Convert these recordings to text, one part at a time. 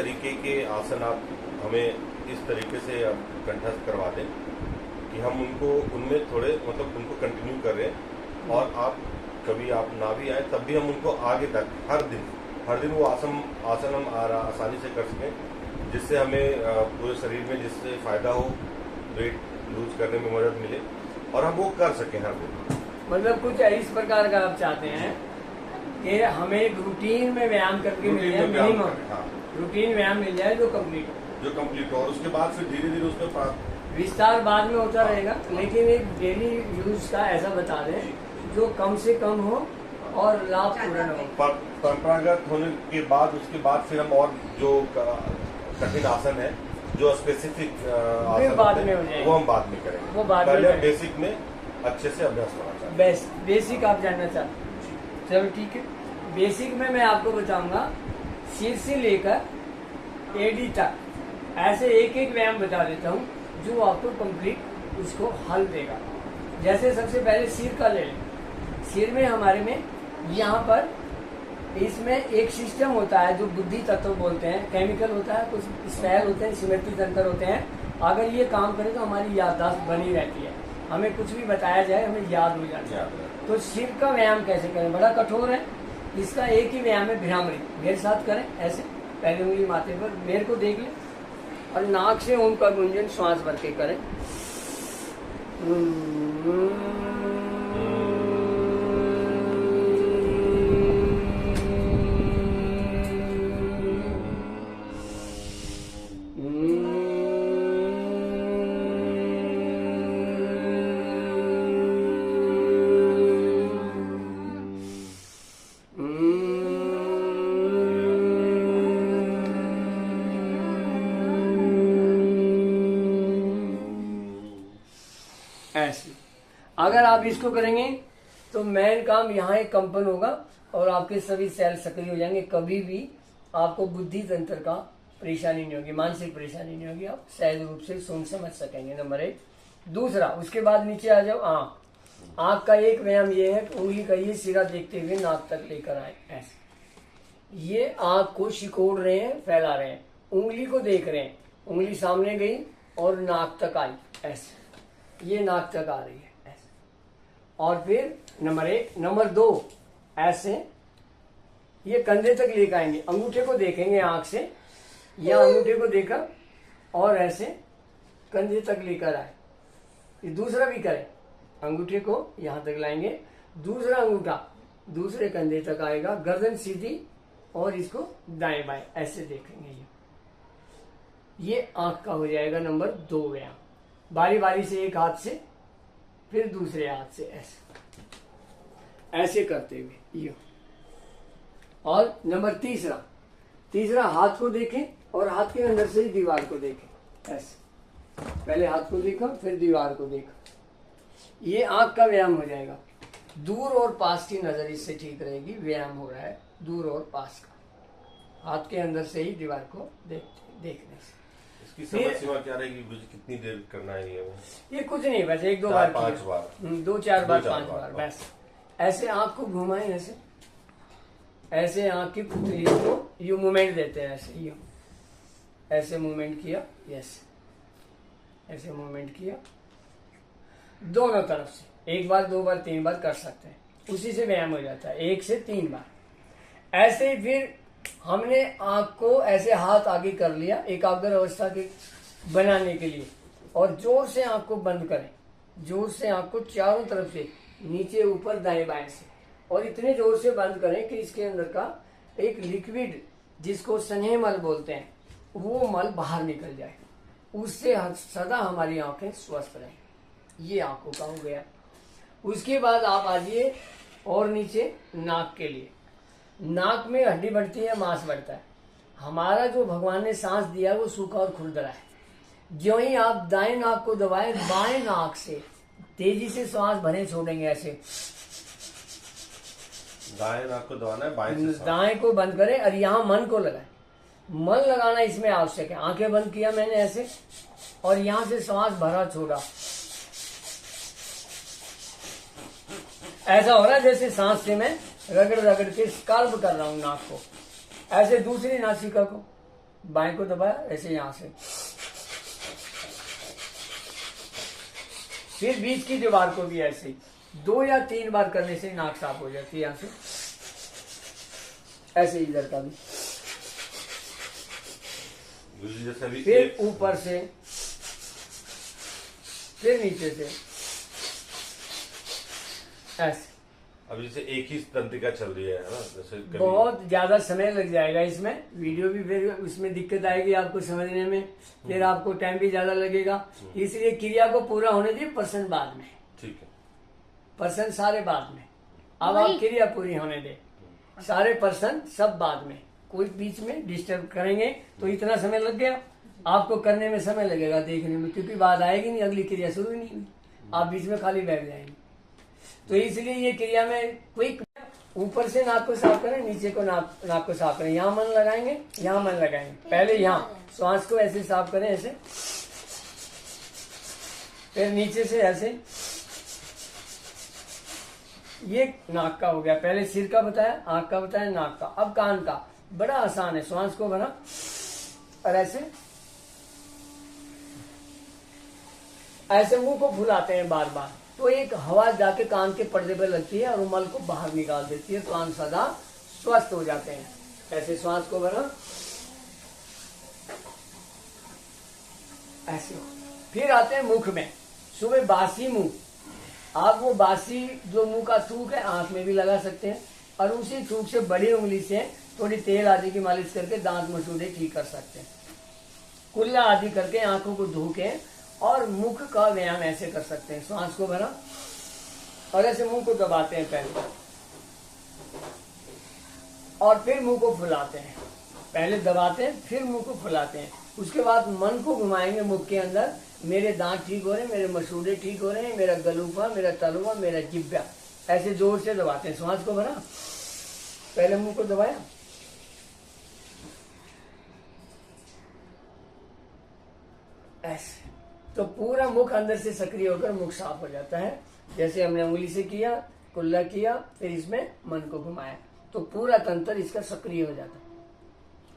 तरीके के आसन आप हमें इस तरीके से आप कंठस्थ करवा दें कि हम उनको उनमें थोड़े मतलब उनको कंटिन्यू कर रहे हैं, और आप कभी आप ना भी आए तब भी हम उनको आगे तक हर दिन वो आसन हम आसानी से कर सकें, जिससे हमें पूरे शरीर में जिससे फ़ायदा हो, वेट लूज करने में मदद मिले और हम वो कर सकें हर दिन। मतलब कुछ इस प्रकार का आप चाहते हैं कि हमें एक रूटीन में व्यायाम करके मिल जाए, मिनिमम रूटीन व्यायाम मिल जाए जो कंप्लीट हो, और उसके बाद फिर धीरे धीरे उसमें विस्तार बाद में होता रहेगा, लेकिन एक डेली यूज का ऐसा बता दें जो कम से कम हो और लाभ पूर्ण हो। परंपरागत होने के बाद उसके बाद फिर हम और जो कठिन आसन है, जो स्पेसिफिक आसन बाद में हो जाएगा, वो हम बाद में करेंगे। वो बाद पहले में बेसिक में अच्छे से अभ्यास होना चाहिए। बेसिक आप जानना चाहते हैं, चलो ठीक है। बेसिक में मैं आपको बताऊंगा सिर से लेकर एडी तक, ऐसे एक एक व्यायाम बता देता हूँ जो आपको कंप्लीट उसको हल देगा। जैसे सबसे पहले सिर का ले लें। सिर में हमारे में यहाँ पर इसमें एक सिस्टम होता है जो बुद्धि तत्व बोलते हैं, केमिकल होता है, कुछ स्पेल होते हैं, स्मृति तंत्र होते हैं। अगर ये काम करें तो हमारी याददाश्त बनी रहती है, हमें कुछ भी बताया जाए हमें याद हो जाता है। तो सिर का व्यायाम कैसे करें, बड़ा कठोर है। इसका एक ही व्यायाम है, भ्रामरी। मेरे साथ करें ऐसे, पहले उंगली माथे पर, मेरे को देख लें और नाक से ओम का गुंजन श्वास भर के करें। ऐसे अगर आप इसको करेंगे तो मेन काम यहाँ एक कंपन होगा और आपके सभी सेल सक्रिय हो जाएंगे। कभी भी आपको बुद्धि तंत्र का परेशानी नहीं होगी, मानसिक परेशानी नहीं होगी, आप सहज रूप से सुन समझ सकेंगे। नंबर 1। दूसरा, उसके बाद नीचे आ जाओ। आँख का एक व्यायाम ये है कि उंगली का ये सिरा देखते हुए नाक तक लेकर आए। ऐसे ये आँख को सिकोड़ रहे हैं, फैला रहे हैं, उंगली को देख रहे हैं, उंगली सामने गई और नाक तक आई, ऐसे ये नाक तक आ रही है ऐसे। और फिर नंबर 1। नंबर 2, ऐसे ये कंधे तक लेकर आएंगे, अंगूठे को देखेंगे आंख से, या अंगूठे को देखा और ऐसे कंधे तक लेकर आए। ये दूसरा भी करें, अंगूठे को यहां तक लाएंगे, दूसरा अंगूठा दूसरे कंधे तक आएगा, गर्दन सीधी और इसको दाएं बाएं ऐसे देखेंगे। ये आंख का हो जाएगा नंबर 2 व्यायाम। बारी बारी से एक हाथ से फिर दूसरे हाथ से ऐसे करते हुए ये। और नंबर तीसरा हाथ को देखें और हाथ के अंदर से ही दीवार को देखें, ऐसे पहले हाथ को देखा फिर दीवार को देखा। ये आंख का व्यायाम हो जाएगा। दूर और पास की नजर इससे ठीक रहेगी। व्यायाम हो रहा है दूर और पास का, हाथ के अंदर से ही दीवार को देखने से। इसकी समय सीमा क्या रहेगी, कितनी देर करना है ये कुछ नहीं, बस 1-2 बार, 5 बार, 2-4 बार, 5 बार बस। ऐसे आंख को घुमाएं, ऐसे आंख की पुतली को यू मूवमेंट देते हैं, ऐसे यू, ऐसे मूवमेंट किया, यस, ऐसे मूवमेंट किया दोनों तरफ से। 1 बार 2 बार 3 बार कर सकते हैं, उसी से व्यायाम हो जाता है 1 से 3 बार। ऐसे ही फिर हमने आंख को ऐसे हाथ आगे कर लिया एकाग्र अवस्था के बनाने के लिए, और जोर से आंख को बंद करें, जोर से आंख को चारों तरफ से, नीचे ऊपर दाएं बाएं से, और इतने जोर से बंद करें कि इसके अंदर का एक लिक्विड जिसको स्नेह मल बोलते हैं वो मल बाहर निकल जाए, उससे सदा हमारी आंखें स्वस्थ रहें। ये आंखों का हो गया। उसके बाद आप आइए और नीचे नाक के लिए। नाक में हड्डी बढ़ती है, मांस बढ़ता है। हमारा जो भगवान ने सांस दिया है वो सूखा और खुरदरा है। जो ही आप दाएं नाक को दबाएं, बाएं नाक से तेजी से सांस भरे छोड़ेंगे, ऐसे दाएं नाक को दबाना है, बाएं से दाएं को बंद करें और यहाँ मन को लगाएं। मन लगाना इसमें आवश्यक है। आंखें बंद किया मैंने ऐसे, और यहाँ से सांस भरा छोड़ा, ऐसा हो रहा है जैसे सांस से मैं रगड़ रगड़ के स्काल्प कर रहा हूं नाक को। ऐसे दूसरी नासिका को बाएं को दबाया ऐसे यहाँ से, फिर बीच की दीवार को भी ऐसे 2 या 3 बार करने से नाक साफ हो जाती है। यहाँ से ऐसे इधर का भी, जैसे अभी फिर ऊपर से, फिर नीचे से ऐसे। अभी जैसे एक ही तंत्रिका चल रही है ना, जैसे कभी बहुत ज्यादा समय लग जाएगा इसमें, वीडियो भी फिर उसमें दिक्कत आएगी आपको समझने में, फिर आपको टाइम भी ज्यादा लगेगा। इसलिए क्रिया को पूरा होने दीजिए, पर्सन बाद में, ठीक है, पर्सन सारे बाद में। अब आप क्रिया पूरी होने दे, सारे पर्सन सब बाद में। कोई बीच में डिस्टर्ब करेंगे तो इतना समय लग गया, आपको करने में समय लगेगा देखने में, क्योंकि बात आएगी नहीं, अगली क्रिया शुरू ही नहीं हुई, आप बीच में खाली बैठ जाएंगे। तो इसलिए ये क्रिया में क्विक, ऊपर से नाक को साफ करें, नीचे को नाक को साफ करें, यहाँ मन लगाएंगे, यहाँ मन लगाएंगे। पहले यहाँ श्वास को ऐसे साफ करें ऐसे, फिर नीचे से ऐसे। ये नाक का हो गया, पहले सिर का बताया, आंख का बताया, नाक का। अब कान का, बड़ा आसान है, श्वास को भरा और ऐसे ऐसे मुंह को फुलाते हैं बार बार, तो एक हवा जाके कान के पर्दे पर लगती है और मल को बाहर निकाल देती है, कान सदा स्वस्थ हो जाते हैं। ऐसे श्वास को भरा ऐसे। फिर आते हैं मुख में, सुबह बासी मुंह, आप वो बासी जो मुंह का थूक है आंख में भी लगा सकते हैं, और उसी थूक से बड़ी उंगली से थोड़ी तेल आदि की मालिश करके दांत मसूड़े ठीक कर सकते हैं। कुल्ला आदि करके आंखों को धो के और मुख का व्यायाम ऐसे कर सकते हैं। श्वास को भरा और ऐसे मुंह को दबाते हैं पहले, और फिर मुंह को फुलाते हैं। पहले दबाते हैं, फिर मुंह को फुलाते हैं। उसके बाद मन को घुमाएंगे मुख के अंदर, मेरे दांत ठीक हो रहे हैं, मेरे मसूड़े ठीक हो रहे हैं, मेरा गलूफा, मेरा तलवा, मेरा जिब्बा, ऐसे जोर से दबाते हैं। श्वास को भरा, पहले मुंह को दबाया, ऐसे, तो पूरा मुख अंदर से सक्रिय होकर मुख साफ हो जाता है। जैसे हमने उंगली से किया, कुल्ला किया, फिर इसमें मन को घुमाया, तो पूरा तंत्र इसका सक्रिय हो जाता है।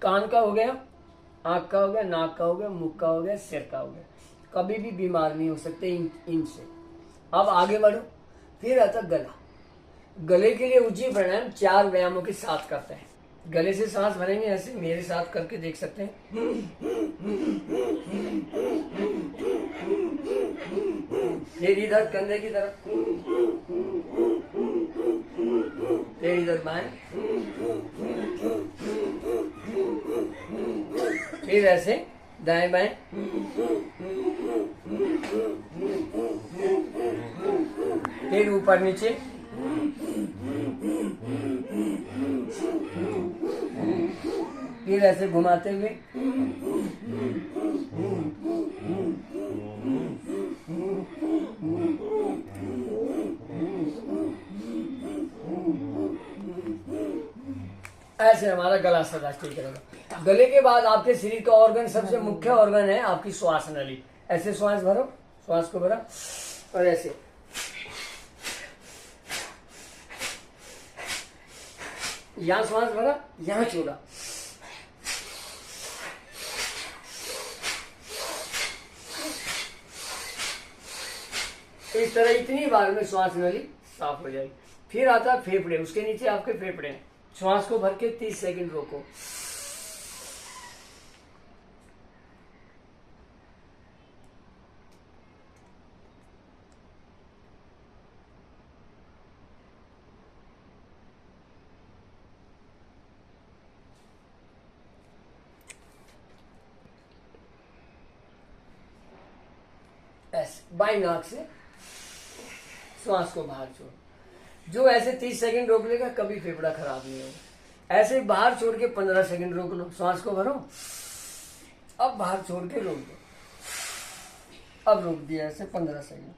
कान का हो गया, आंख का हो गया, नाक का हो गया, मुख का हो गया, सिर का हो गया। कभी भी बीमार नहीं हो सकते इनसे। अब आगे बढ़ो, फिर आता गला। गले के लिए उज्जीव प्राणायाम 4 व्यायामों के साथ करते हैं। गले से सांस भरेंगे ऐसे, मेरे साथ करके देख सकते हैं। फिर इधर कंधे की तरफ, फिर इधर बाएं, फिर ऐसे दाएं बाएं, फिर ऊपर नीचे, फिर ऐसे घुमाते हुए, ऐसे हमारा गला सदा ठीक रहेगा। गले के बाद आपके शरीर का ऑर्गन, सबसे मुख्य ऑर्गन है आपकी श्वास नली। ऐसे श्वास भरो, श्वास को भरा और ऐसे यहाँ श्वास भरा, यहाँ छोड़ा, इस तरह इतनी बार में श्वास नली साफ हो जाएगी। फिर आता है फेफड़े, उसके नीचे आपके फेफड़े हैं। श्वास को भर के 30 सेकंड रोको, ऐसे बाई नाक से श्वास को बाहर छोड़। जो ऐसे 30 सेकंड रोक लेगा कभी फेफड़ा खराब नहीं होगा। ऐसे बाहर छोड़ के 15 सेकंड रोक लो, श्वास को भरो, अब बाहर छोड़ के रोक दो, अब रोक दिया ऐसे 15 सेकंड।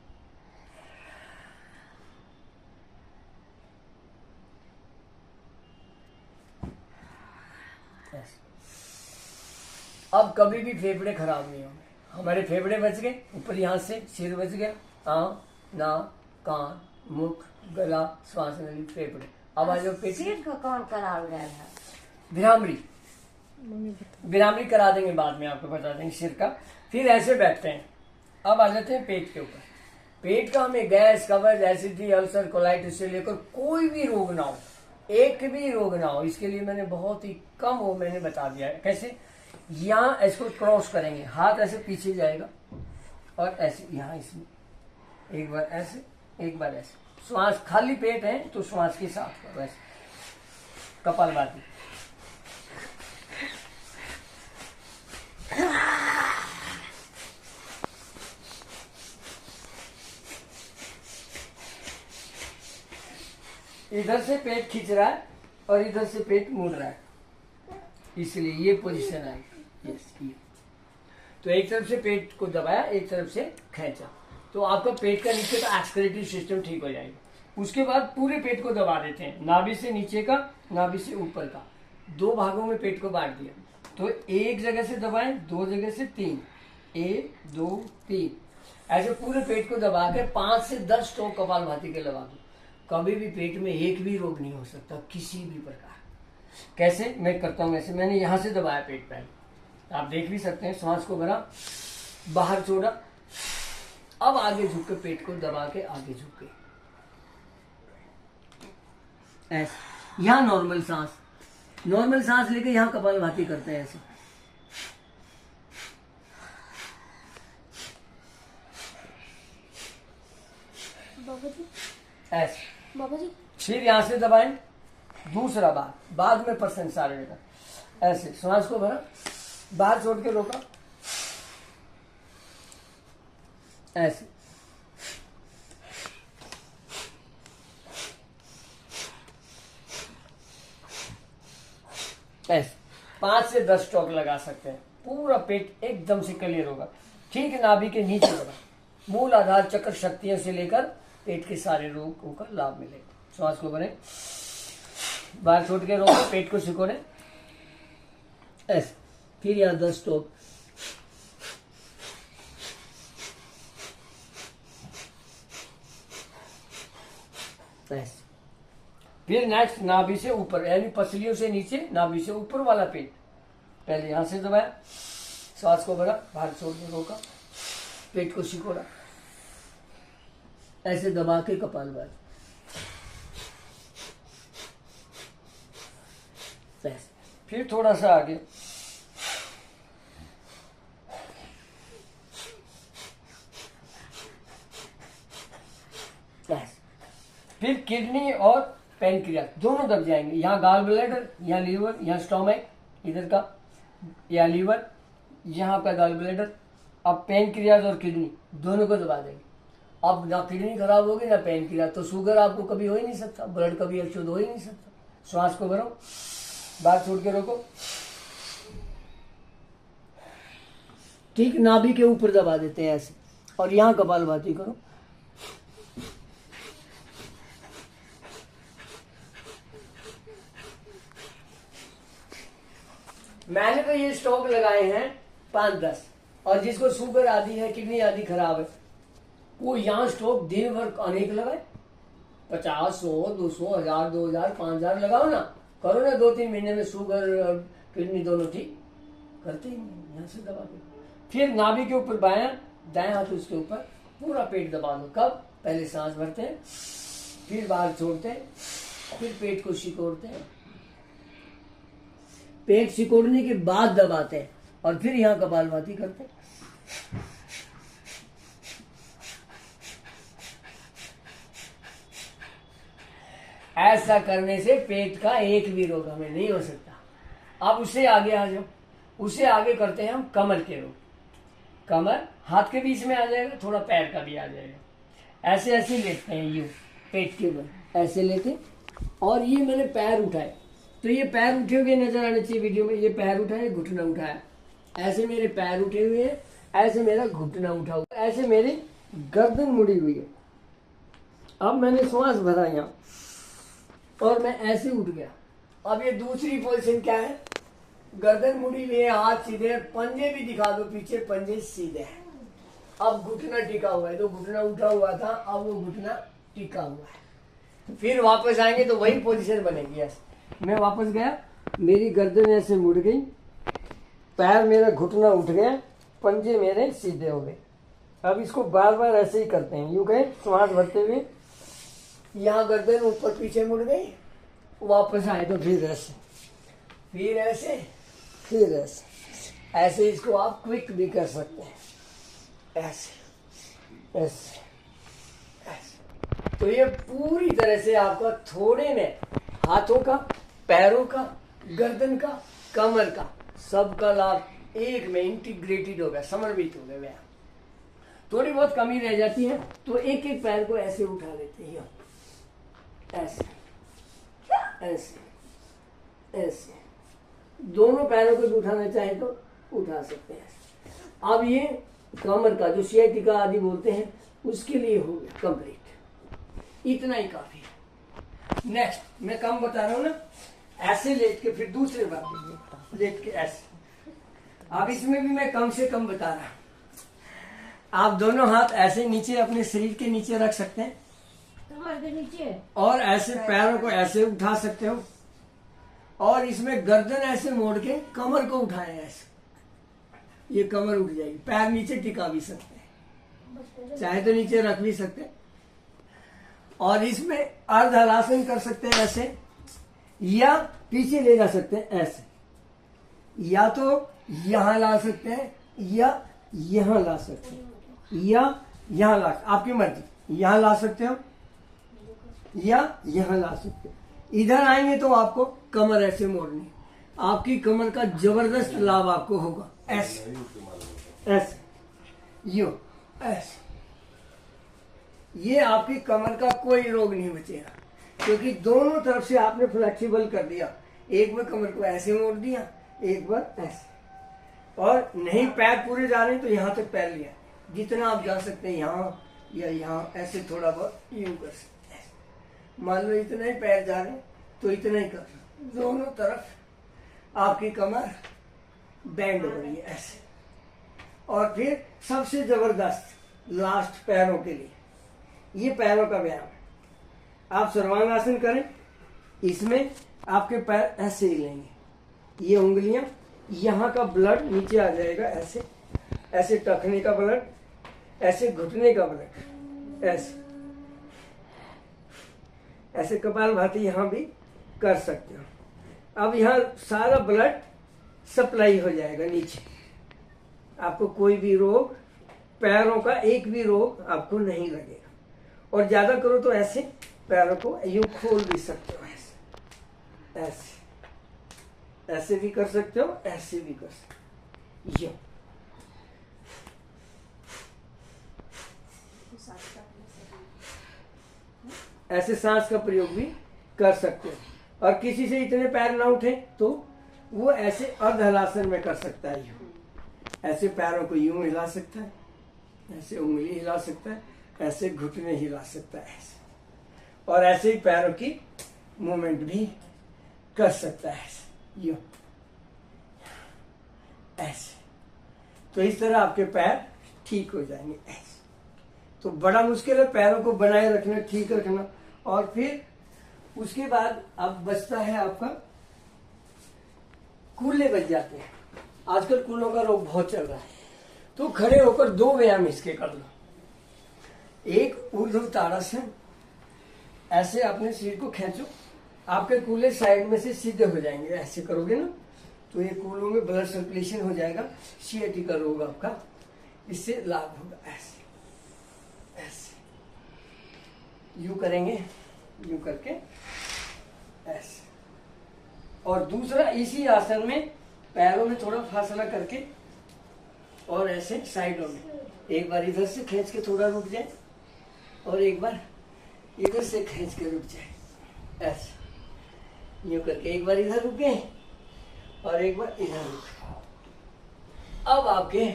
अब कभी भी फेफड़े खराब नहीं होंगे। हमारे फेफड़े बच गए, ऊपर यहाँ से सिर बच गया, आंख, नाक, कान, मुख, गला, श्वास नली, फेफड़े। अब आ जाओ पेट। सिर को कौन करा रहा है? भ्रामरी, बिरामरी करा देंगे, बाद में आपको बता देंगे सिर का। फिर ऐसे बैठते हैं। अब आ जाते हैं पेट के ऊपर। पेट का हमें गैस, कब्ज, एसिडिटी, अल्सर, कोलाइटिस से लेकर कोई भी रोग ना हो, एक भी रोग ना हो, इसके लिए मैंने बहुत ही कम वो मैंने बता दिया है। कैसे? यहाँ इसको क्रॉस करेंगे, हाथ ऐसे पीछे जाएगा और ऐसे यहाँ इसमें एक बार ऐसे, एक बार ऐसे। श्वास खाली पेट है तो श्वास के साथ करो ऐसे, कपालभाति। इधर से पेट खींच रहा है और इधर से पेट मुड़ रहा है, इसलिए ये पोजीशन आएगी। यस, ये तो एक तरफ से पेट को दबाया, एक तरफ से खींचा, तो आपका पेट का नीचे का एक्सक्रीटरी सिस्टम ठीक हो जाएगा। उसके बाद पूरे पेट को दबा देते हैं, नाभि से नीचे का, नाभि से ऊपर का, 2 भागों में पेट को बांट दिया। तो एक जगह से दबाएं, 2 जगह से 3, 1 2 3, ऐसे पूरे पेट को दबा के 5 से 10 स्ट्रोक कपालभाति के लगा दो। कभी भी पेट में एक भी रोग नहीं हो सकता किसी भी प्रकार। कैसे? मैं करता हूं ऐसे, मैंने यहां से दबाया पेट पहले, आप देख भी सकते हैं। श्वास को भरा, बाहर छोड़ा, अब आगे झुक के पेट को दबा के आगे झुक के ऐसे। यहां नॉर्मल सांस लेके यहां कपालभाति करते हैं ऐसे। बाबा जी, ऐसे बाबा जी। फिर यहां से दबाएं, दूसरा बार, बाद में प्रशंसा रहेगा। ऐसे श्वास को भरा, बाहर छोड़ के रोका, ऐसे। ऐसे 5 से 10 स्ट्रोक लगा सकते हैं, पूरा पेट एकदम से क्लियर होगा। ठीक नाभि के नीचे होगा, मूल आधार चक्र शक्तियों से लेकर पेट के सारे रोगों का लाभ मिलेगा। श्वास को भरें, बाहर छोड़ के रोको, पेट को सिकोड़े ऐसे। फिर यहाँ 10 स्ट्रोक। ऐसे। फिर नेक्स्ट नाभि से ऊपर, यानी पसलियों से नीचे, नाभि से ऊपर वाला पेट। पहले यहां से दबाया, श्वास को भरा, बाहर छोड़ के रोका, पेट को सिकोड़ा, ऐसे दबा के कपालभाति। फिर थोड़ा सा आगे, फिर किडनी और पैनक्रियास दोनों दब जाएंगे। यहाँ गाल ब्लैडर, यहाँ लीवर, यहाँ स्टोमक, इधर का या लीवर, यहाँ का गाल ब्लैडर। अब पैनक्रियास और किडनी दोनों को दबा देंगे। अब ना किडनी खराब होगी ना पैनक्रियास, तो शुगर आपको कभी हो ही नहीं सकता, ब्लड कभी अशुद्ध हो ही नहीं सकता। श्वास को भरो, बात छोड़ के रोको, ठीक नाभि के ऊपर दबा देते हैं ऐसे, और यहाँ कपालभाति करो। मैंने तो ये स्टॉक लगाए हैं 5-10, और जिसको शुगर आदि है, किडनी आदि खराब है, वो यहाँ स्टॉक दिन भर अनेक लगाए। 50, 100, 200, 1000, 2000, 5000 लगाओ ना, करो ना, 2-3 महीने में शुगर और किडनी दोनों ठीक करते ही नहीं। यहाँ से दबा दो, फिर नाभि के ऊपर बायां, दाएं हाथ उसके ऊपर, पूरा पेट दबा दो। कब? पहले सांस भरते हैं, फिर बाहर छोड़ते हैं, फिर पेट को सिकोड़ते हैं, पेट सिकोड़ने के बाद दबाते हैं, और फिर यहाँ कपालभाति करते हैं। ऐसा करने से पेट का एक भी रोग हमें नहीं हो सकता। अब उससे आगे आ जाओ, उससे आगे करते हैं हम कमर के रोग। कमर हाथ के बीच में आ जाएगा, थोड़ा पैर का भी आ जाएगा। ऐसे ऐसे लेटते हैं, यूं पेट के ऊपर ऐसे लेते, और ये मैंने पैर उठाए, तो ये पैर उठे हुए नजर आने चाहिए वीडियो में। ये पैर उठाए, घुटना उठाया, ऐसे मेरे पैर उठे हुए हैं, ऐसे मेरा घुटना उठा हुआ, ऐसे मेरी गर्दन मुड़ी हुई है। अब मैंने श्वास भरा यहाँ, और मैं ऐसे उठ गया। अब ये दूसरी पोजीशन क्या है? गर्दन मुड़ी हुई है, हाथ सीधे, पंजे भी दिखा दो पीछे, पंजे सीधे हैं। अब घुटना टिका हुआ है, तो घुटना उठा हुआ था, अब वो घुटना टिका हुआ है। फिर वापस आएंगे तो वही पोजीशन बनेगी। ऐसे मैं वापस गया, मेरी गर्दन ऐसे मुड़ गई, पैर मेरा घुटना उठ गया, पंजे मेरे सीधे हो गए। अब इसको बार बार ऐसे ही करते हैं, यूं कहें श्वास भरते हुए, यहाँ गर्दन ऊपर पीछे मुड़ गई, वापस आए तो फिर ऐसे, फिर ऐसे, फिर ऐसे। ऐसे इसको आप क्विक भी कर सकते हैं, ऐसे ऐसे ऐसे। तो ये पूरी तरह से आपका थोड़े में हाथों का, पैरों का, गर्दन का, कमर का, सबका लाभ एक में इंटीग्रेटेड हो गया, समन्वित हो गया व्यायाम। थोड़ी बहुत कमी रह जाती है तो एक एक पैर को ऐसे उठा लेते हैं, ऐसे ऐसे ऐसे। दोनों पैरों को भी उठाना चाहे तो उठा सकते हैं। अब ये कमर का जो सियाटिका आदि बोलते हैं उसके लिए हो गया कंप्लीट, इतना ही काफी है। नेक्स्ट मैं कम बता रहा हूं ना, ऐसे लेट के फिर दूसरे बार लेट के ऐसे। अब इसमें भी मैं कम से कम बता रहा। आप दोनों हाथ ऐसे नीचे अपने शरीर के नीचे रख सकते हैं, कमर के नीचे, और ऐसे पैरों को ऐसे उठा सकते हो, और इसमें गर्दन ऐसे मोड़ के कमर को उठाए ऐसे, ये कमर उठ जाएगी। पैर नीचे टिका भी सकते हैं, चाहे तो नीचे रख भी सकते हैं। और इसमें अर्ध हलासन कर सकते हैं ऐसे, या पीछे ले जा सकते हैं ऐसे, या तो यहां ला सकते हैं, या यहां ला सकते हैं, या यहां ला, आपकी मर्जी। यहां ला सकते हो या यहां ला सकते हो। इधर आएंगे तो आपको कमर ऐसे मोड़नी, आपकी कमर का जबरदस्त लाभ आपको होगा। ऐसे ऐसे, यो ऐसे। ये आपकी कमर का कोई रोग नहीं बचेगा, क्योंकि दोनों तरफ से आपने फ्लेक्सिबल कर दिया। एक बार कमर को ऐसे मोड़ दिया, एक बार ऐसे। और नहीं पैर पूरे जा रहे हैं तो यहां तक पैर लिया, जितना आप जा सकते हैं यहाँ या यहाँ, ऐसे थोड़ा बहुत यूं कर सकते हैं। मान लो इतना ही पैर जा रहे हैं तो इतना ही कर, दोनों तरफ आपकी कमर बैंड हो रही है ऐसे। और फिर सबसे जबरदस्त लास्ट पैरों के लिए, ये पैरों का व्यायाम है। आप सर्वांगासन करें, इसमें आपके पैर ऐसे ही लेंगे, ये उंगलियां, यहाँ का ब्लड नीचे आ जाएगा ऐसे, ऐसे टखने का ब्लड, ऐसे घुटने का ब्लड, ऐसे ऐसे कपालभाति यहाँ भी कर सकते हो। अब यहाँ सारा ब्लड सप्लाई हो जाएगा नीचे, आपको कोई भी रोग, पैरों का एक भी रोग आपको नहीं लगेगा। और ज्यादा करो तो ऐसे पैरों को यूं खोल भी सकते हो, ऐसे ऐसे ऐसे भी कर सकते हो, ऐसे भी कर सकते हो, यूं। ऐसे सांस का प्रयोग भी कर सकते हो। और किसी से इतने पैर ना उठे तो वो ऐसे अर्ध हलासन में कर सकता है, यूं ऐसे पैरों को यूं हिला सकता है, ऐसे उंगली हिला सकता है, ऐसे घुटने हिला सकता है ऐसे। और ऐसे ही पैरों की मूवमेंट भी कर सकता है ऐसे, यूं ऐसे। तो इस तरह आपके पैर ठीक हो जाएंगे ऐसे। तो बड़ा मुश्किल है पैरों को बनाए रखना, ठीक रखना। और फिर उसके बाद अब बचता है आपका, कूल्हे बच जाते हैं। आजकल कूल्हों का रोग बहुत चल रहा है, तो खड़े होकर दो व्यायाम इसके कर लो। एक ऊर्ध्व ताड़ासन, ऐसे अपने शरीर को खींचो, आपके कूल्हे साइड में से सीधे हो जाएंगे। ऐसे करोगे ना तो ये कूल्हों में ब्लड सर्कुलेशन हो जाएगा, सियाटिका रोग आपका इससे लाभ होगा। ऐसे ऐसे यूं करेंगे, यूं करके ऐसे। और दूसरा इसी आसन में पैरों में थोड़ा फासला करके और ऐसे साइडों में, एक बार इधर से खींच के थोड़ा रुक जाए और एक बार इधर से खींच के रुक जाए, ऐसे यूं करके एक बार इधर रुके और एक बार इधर रुके। अब आपके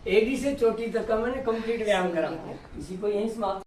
एडी से चोटी तक का मैंने कंप्लीट व्यायाम करा, इसी को यहीं समाप्त।